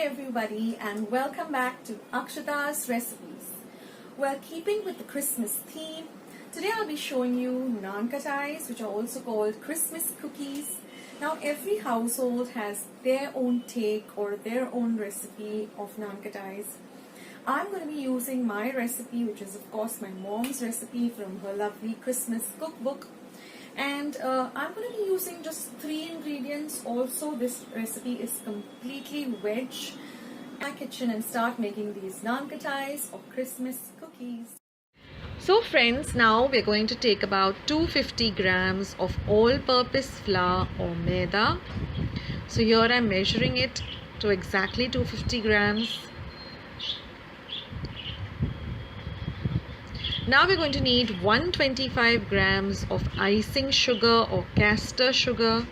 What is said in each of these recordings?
everybody and welcome back to Akshata's Recipes. Well, keeping with the Christmas theme, today I'll be showing you Nankatais, which are also called Christmas cookies. Now every household has their own take or their own recipe of Nankatais. I'm going to be using my recipe, which is of course my mom's recipe from her lovely Christmas cookbook. And I'm going to be using just 3 ingredients. Also, this recipe is completely veg. My kitchen and start making these Nankatais or Christmas cookies. So friends, now we're going to take about 250 grams of all-purpose flour or maida. So here I'm measuring it to exactly 250 grams. Now we're going to need 125 grams of icing sugar or castor sugar.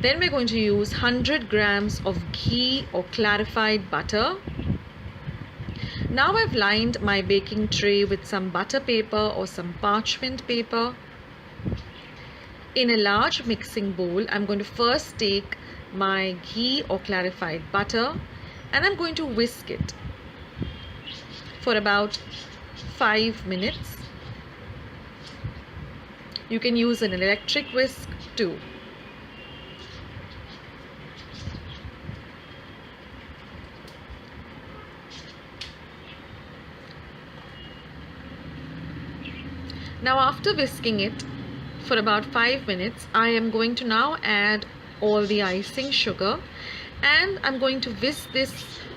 Then we're going to use 100 grams of ghee or clarified butter. Now I've lined my baking tray with some butter paper or some parchment paper. In a large mixing bowl, I'm going to first take my ghee or clarified butter and I'm going to whisk it for about 5 minutes. You can use an electric whisk too. Now after whisking it for about 5 minutes, I am going to now add all the icing sugar and I'm going to whisk this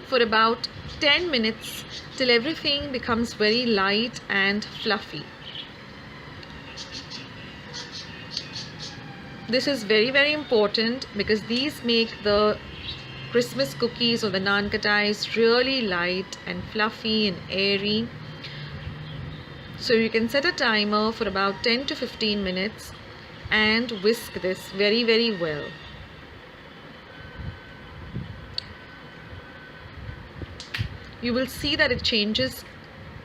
for about 10 minutes till everything becomes very light and fluffy. This is very important because these make the Christmas cookies or the Nankatais really light and fluffy and airy. So you can set a timer for about 10 to 15 minutes and whisk this very well. You will see that it changes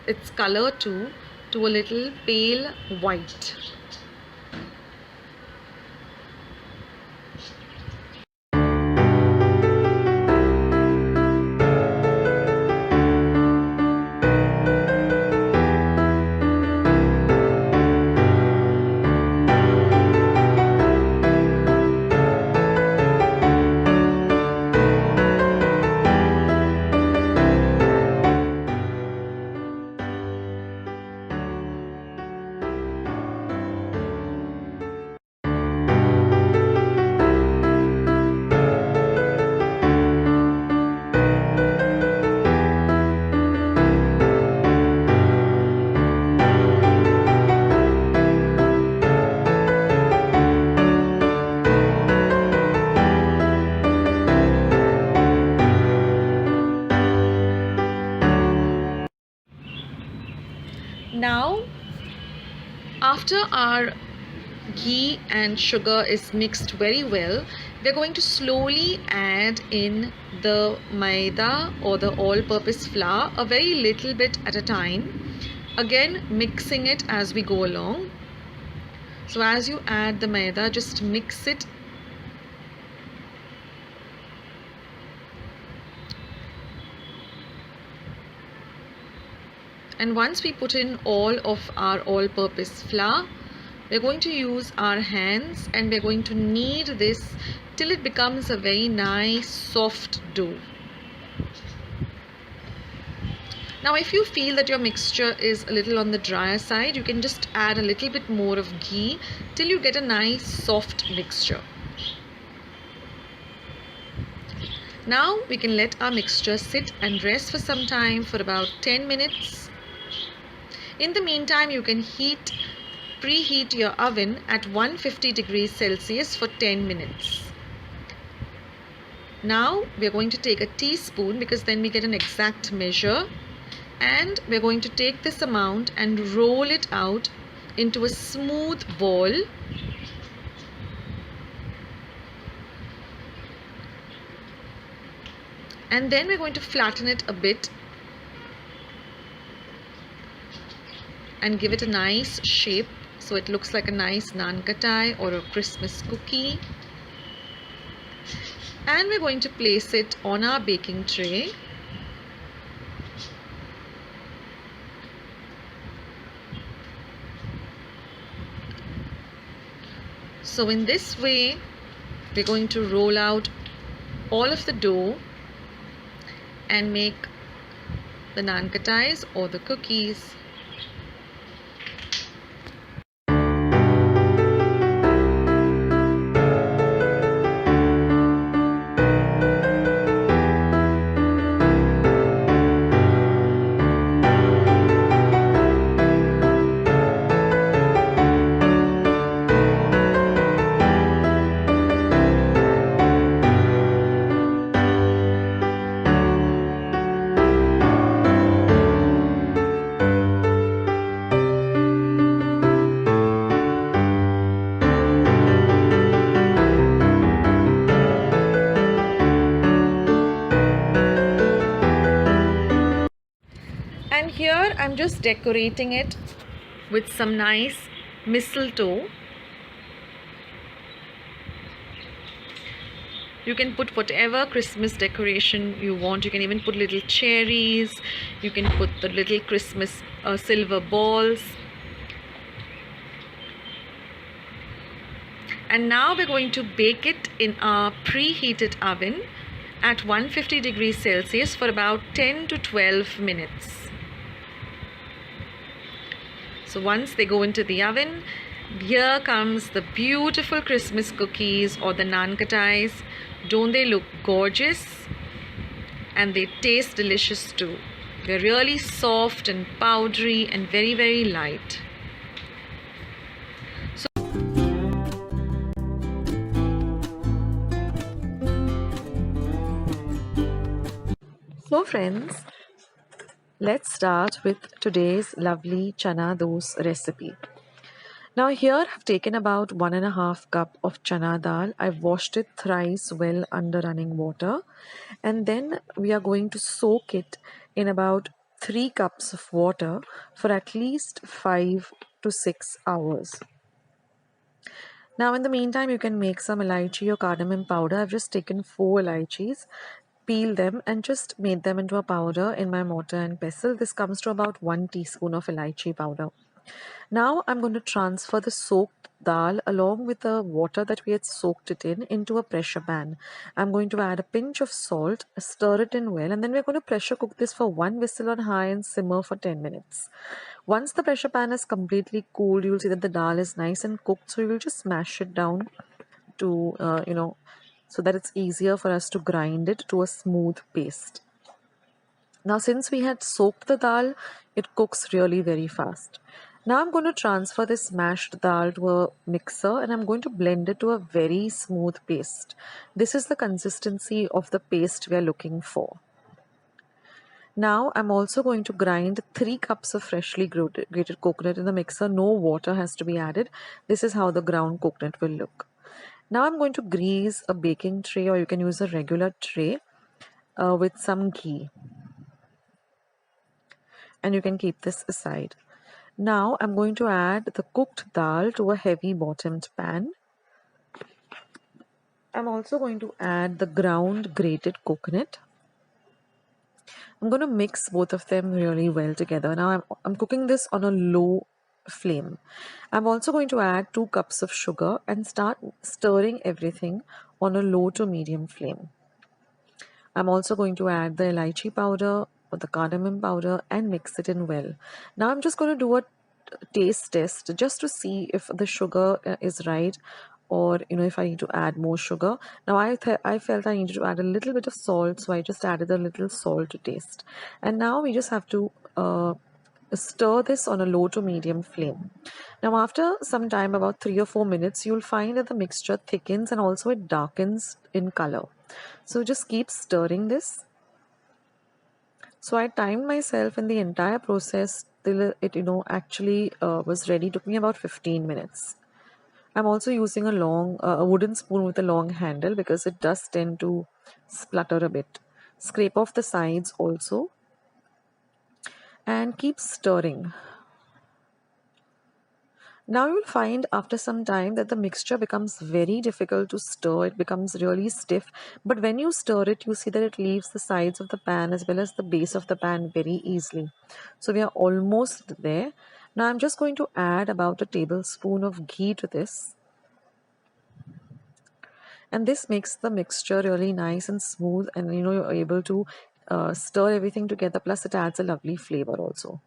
its color to a little pale white. Now, after our ghee and sugar is mixed very well, we're going to slowly add in the maida or the all-purpose flour, a very little bit at a time. Again, mixing it as we go along. So as you add the maida, just mix it. And once we put in all of our all-purpose flour, we're going to use our hands and we're going to knead this till it becomes a very nice soft dough. Now if you feel that your mixture is a little on the drier side, you can just add a little bit more of ghee till you get a nice soft mixture. Now we can let our mixture sit and rest for some time for about 10 minutes. In the meantime, you can preheat your oven at 150 degrees Celsius for 10 minutes. Now we are going to take a teaspoon because then we get an exact measure, and we're going to take this amount and roll it out into a smooth ball. And then we're going to flatten it a bit and give it a nice shape so it looks like a nice Nankatai or a Christmas cookie. And we're going to place it on our baking tray. So in this way, we're going to roll out all of the dough and make the Nankatais or the cookies. And here I'm just decorating it with some nice mistletoe. You can put whatever Christmas decoration you want. You can even put little cherries. You can put the little Christmas silver balls. And now we're going to bake it in a preheated oven at 150 degrees Celsius for about 10 to 12 minutes. So once they go into the oven, here comes the beautiful Christmas cookies or the Nankatais. Don't they look gorgeous? And they taste delicious too. They're really soft and powdery and very, very light. So friends, let's start with today's lovely Chana Doce recipe. Now here I've taken about 1.5 cup of chana dal. I've washed it thrice well under running water, and then we are going to soak it in about 3 cups of water for at least 5 to 6 hours. Now in the meantime, you can make some elaichi or cardamom powder. I've just taken 4 elaichis, peeled them and just made them into a powder in my mortar and pestle. This comes to about 1 teaspoon of elaichi powder. Now I'm going to transfer the soaked dal along with the water that we had soaked it in into a pressure pan. I'm going to add a pinch of salt, stir it in well, and then we're going to pressure cook this for 1 whistle on high and simmer for 10 minutes. Once the pressure pan is completely cooled, you'll see that the dal is nice and cooked, so you will just smash it down to, so that it's easier for us to grind it to a smooth paste. Now since we had soaked the dal, it cooks really very fast. Now I'm going to transfer this mashed dal to a mixer and I'm going to blend it to a very smooth paste. This is the consistency of the paste we are looking for. Now I'm also going to grind 3 cups of freshly grated coconut in the mixer. No water has to be added. This is how the ground coconut will look. Now I'm going to grease a baking tray, or you can use a regular tray with some ghee. And you can keep this aside. Now I'm going to add the cooked dal to a heavy bottomed pan. I'm also going to add the ground grated coconut. I'm going to mix both of them really well together. Now I'm cooking this on a low flame. I'm also going to add 2 cups of sugar and start stirring everything on a low to medium flame. I'm also going to add the elaichi powder or the cardamom powder and mix it in well. Now I'm just going to do a taste test just to see if the sugar is right, or if I need to add more sugar. Now I felt I needed to add a little bit of salt, so I just added a little salt to taste. And now we just have to stir this on a low to medium flame. Now after some time, about 3 or 4 minutes, you'll find that the mixture thickens and also it darkens in color. So just keep stirring this. So I timed myself in the entire process till it actually was ready. It took me about 15 minutes. I'm also using a wooden spoon with a long handle because it does tend to splutter a bit. Scrape off the sides also and keep stirring. Now you'll find after some time that the mixture becomes very difficult to stir. It becomes really stiff. But when you stir it, you see that it leaves the sides of the pan as well as the base of the pan very easily. So we are almost there. Now I'm just going to add about a tablespoon of ghee to this. And this makes the mixture really nice and smooth, and you're able to stir everything together, plus it adds a lovely flavor also.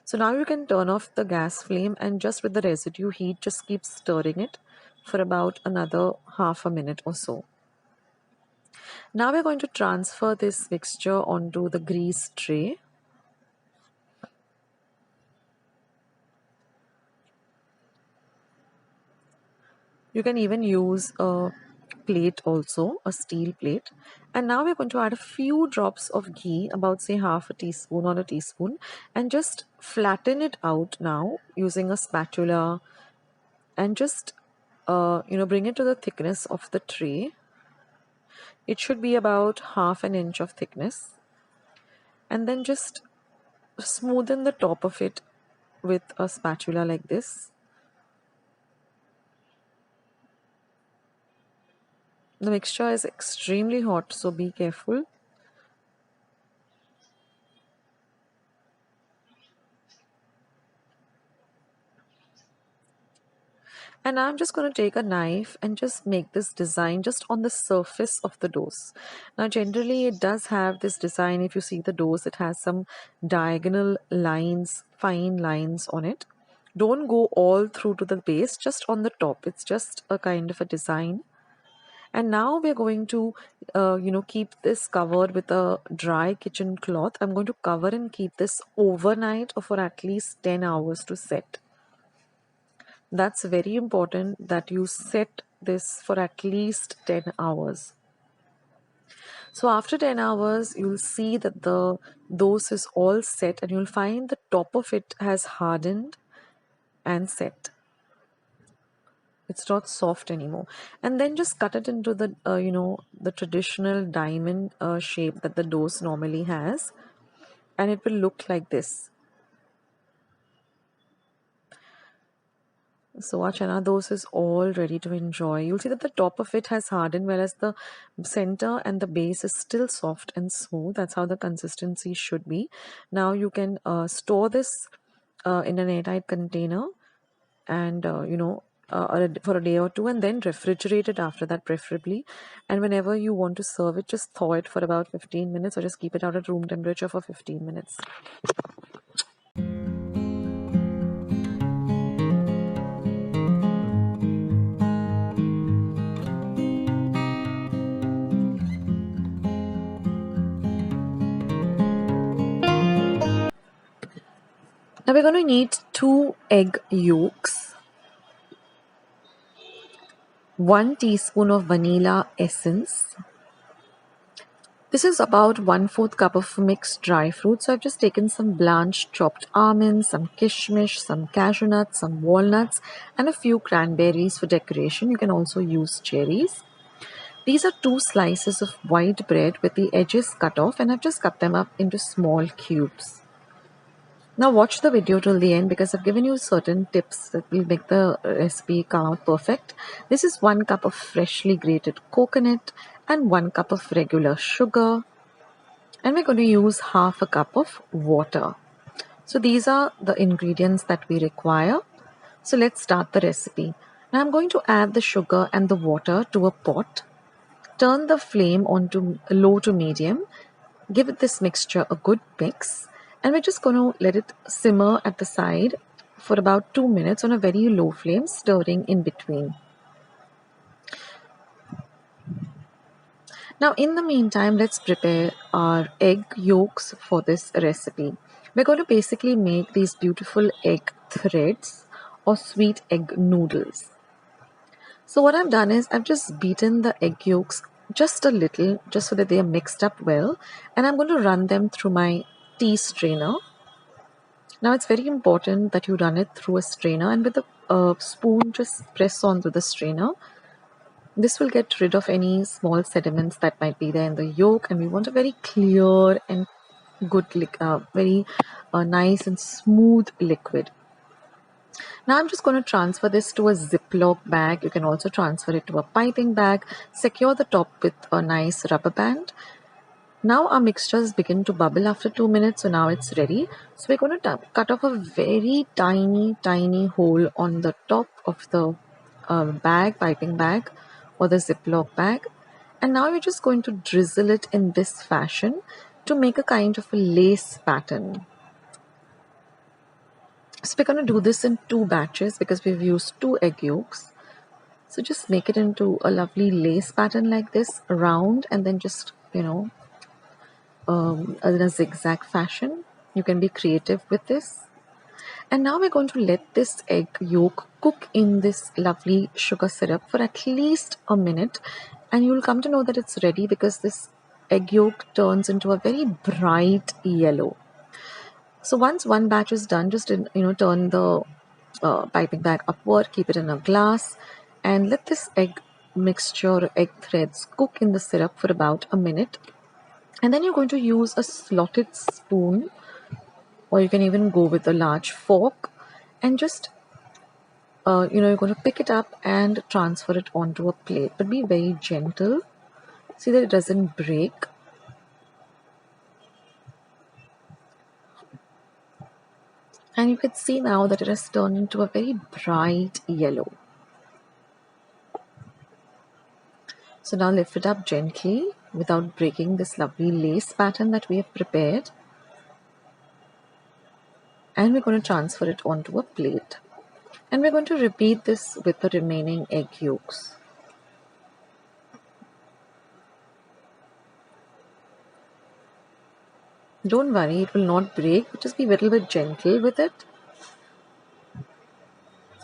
So now you can turn off the gas flame and just with the residue heat, just keep stirring it for about another half a minute or so. Now we're going to transfer this mixture onto the grease tray. You can even use a plate also, a steel plate. And now we're going to add a few drops of ghee, about say half a teaspoon or a teaspoon, and just flatten it out now using a spatula and just bring it to the thickness of the tray. It should be about half an inch of thickness, and then just smoothen the top of it with a spatula like this. The mixture is extremely hot, so be careful. And I'm just going to take a knife and just make this design just on the surface of the dose. Now generally it does have this design. If you see the dose, it has some diagonal lines, fine lines on it. Don't go all through to the base, just on the top. It's just a kind of a design. And now we're going to keep this covered with a dry kitchen cloth. I'm going to cover and keep this overnight or for at least 10 hours to set. That's very important that you set this for at least 10 hours. So after 10 hours, you'll see that the dose is all set and you'll find the top of it has hardened and set. It's not soft anymore. And then just cut it into the, the traditional diamond shape that the dose normally has. And it will look like this. So our Chana Doce is all ready to enjoy. You'll see that the top of it has hardened, whereas the center and the base is still soft and smooth. That's how the consistency should be. Now you can store this in an airtight container and, for a day or two, and then refrigerate it after that preferably. And whenever you want to serve it, just thaw it for about 15 minutes or just keep it out at room temperature for 15 minutes. Now we're going to need 2 egg yolks, 1 teaspoon of vanilla essence. This is about 1/4 cup of mixed dry fruit. So I've just taken some blanched chopped almonds, some kishmish, some cashew nuts, some walnuts, and a few cranberries for decoration. You can also use cherries. These are 2 slices of white bread with the edges cut off, and I've just cut them up into small cubes. Now watch the video till the end because I've given you certain tips that will make the recipe come out perfect. This is 1 cup of freshly grated coconut and 1 cup of regular sugar. And we're going to use half a cup of water. So these are the ingredients that we require. So let's start the recipe. Now I'm going to add the sugar and the water to a pot. Turn the flame onto low to medium. Give this mixture a good mix. And we're just going to let it simmer at the side for about 2 minutes on a very low flame, stirring in between. Now in the meantime, let's prepare our egg yolks for this recipe. We're going to basically make these beautiful egg threads or sweet egg noodles. So what I've done is I've just beaten the egg yolks just a little, just so that they are mixed up well, and I'm going to run them through my tea strainer. Now it's very important that you run it through a strainer, and with a spoon just press onto the strainer. This will get rid of any small sediments that might be there in the yolk, and we want a very clear and good, very nice and smooth liquid. Now I'm just going to transfer this to a Ziploc bag. You can also transfer it to a piping bag. Secure the top with a nice rubber band. Now our mixtures begin to bubble after 2 minutes, so now it's ready. So we're going to cut off a very tiny hole on the top of the piping bag or the Ziploc bag. And now we're just going to drizzle it in this fashion to make a kind of a lace pattern. So we're going to do this in 2 batches because we've used 2 egg yolks. So just make it into a lovely lace pattern like this, round, and then just, in a zigzag fashion. You can be creative with this. And now we're going to let this egg yolk cook in this lovely sugar syrup for at least a minute. And you'll come to know that it's ready because this egg yolk turns into a very bright yellow. So once one batch is done, just turn the piping bag upward, keep it in a glass, and let this egg mixture, egg threads cook in the syrup for about a minute. And then you're going to use a slotted spoon, or you can even go with a large fork, and just you're going to pick it up and transfer it onto a plate, but be very gentle. See that it doesn't break. And you can see now that it has turned into a very bright yellow. So now lift it up gently without breaking this lovely lace pattern that we have prepared. And we're going to transfer it onto a plate. And we're going to repeat this with the remaining egg yolks. Don't worry, it will not break, but just be a little bit gentle with it.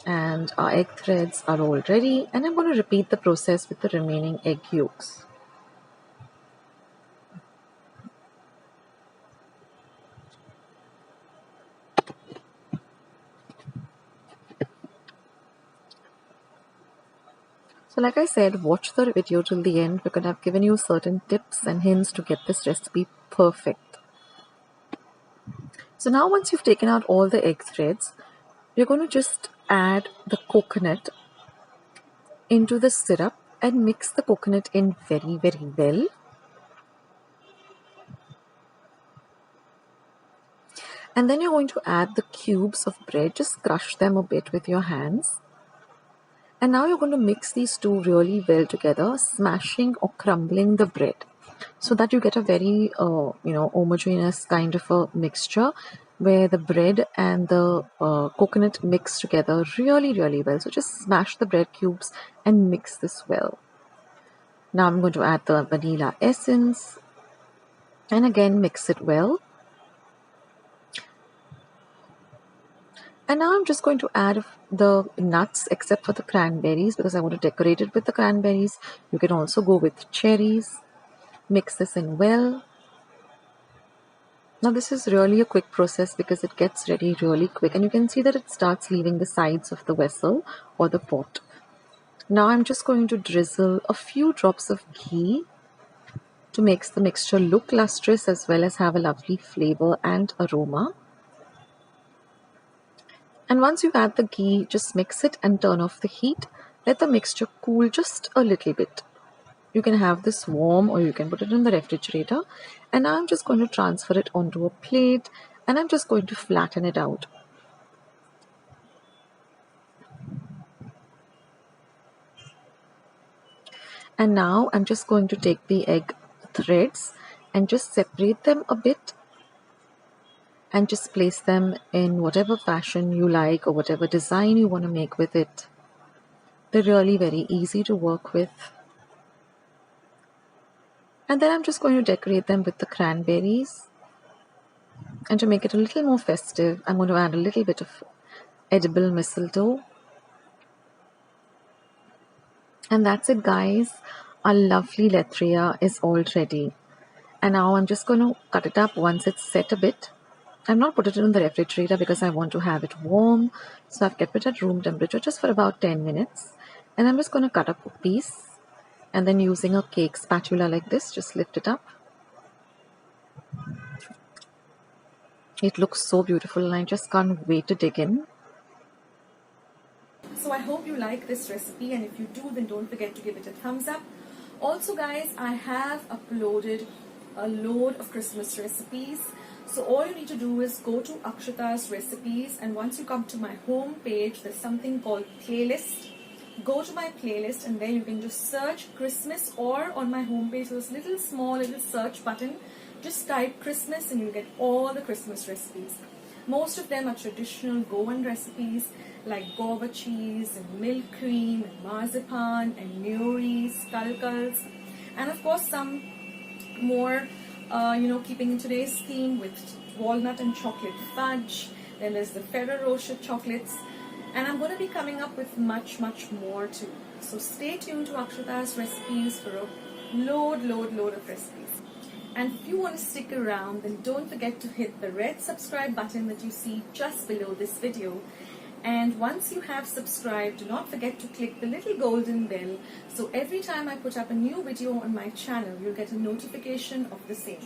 And our egg threads are all ready, and I'm going to repeat the process with the remaining egg yolks. So like I said, watch the video till the end because I've given you certain tips and hints to get this recipe perfect. So now once you've taken out all the egg threads, you're going to just add the coconut into the syrup and mix the coconut in very well. And then you're going to add the cubes of bread, just crush them a bit with your hands. And now you're going to mix these two really well together, smashing or crumbling the bread so that you get a very homogeneous kind of a mixture where the bread and the coconut mix together really well. So just smash the bread cubes and mix this well. Now I'm going to add the vanilla essence and again mix it well. And now I'm just going to add the nuts except for the cranberries because I want to decorate it with the cranberries. You can also go with cherries. Mix this in well. Now this is really a quick process because it gets ready really quick and you can see that it starts leaving the sides of the vessel or the pot. Now I'm just going to drizzle a few drops of ghee to make the mixture look lustrous as well as have a lovely flavor and aroma. And once you add the ghee, just mix it and turn off the heat. Let the mixture cool just a little bit. You can have this warm or you can put it in the refrigerator. And now I'm just going to transfer it onto a plate and I'm just going to flatten it out. And now I'm just going to take the egg threads and just separate them a bit and just place them in whatever fashion you like or whatever design you want to make with it. They're really very easy to work with. And then I'm just going to decorate them with the cranberries. And to make it a little more festive, I'm going to add a little bit of edible mistletoe. And that's it, guys. Our lovely Letria is all ready. And now I'm just going to cut it up once it's set a bit. I've not put it in the refrigerator because I want to have it warm. So I've kept it at room temperature just for about 10 minutes. And I'm just going to cut up a piece. And then using a cake spatula like this, just lift it up. It looks so beautiful and I just can't wait to dig in. I hope you like this recipe, and if you do, then don't forget to give it a thumbs up. Also guys, I have uploaded a load of Christmas recipes. So all you need to do is go to Akshata's recipes, and once you come to my home page, there's something called playlist. Go to my playlist and then you can just search Christmas, or on my home page there's a little small search button. Just type Christmas and you'll get all the Christmas recipes. Most of them are traditional Goan recipes like guava cheese and milk cream and marzipan and Neuris, kulkuls, and of course some more keeping in today's theme with walnut and chocolate fudge. Then there's the Ferrero Rocher chocolates, and I'm going to be coming up with much more too. So stay tuned to Akshata's recipes for a load of recipes. And if you want to stick around, then don't forget to hit the red subscribe button that you see just below this video. And once you have subscribed, do not forget to click the little golden bell, so every time I put up a new video on my channel, you'll get a notification of the same.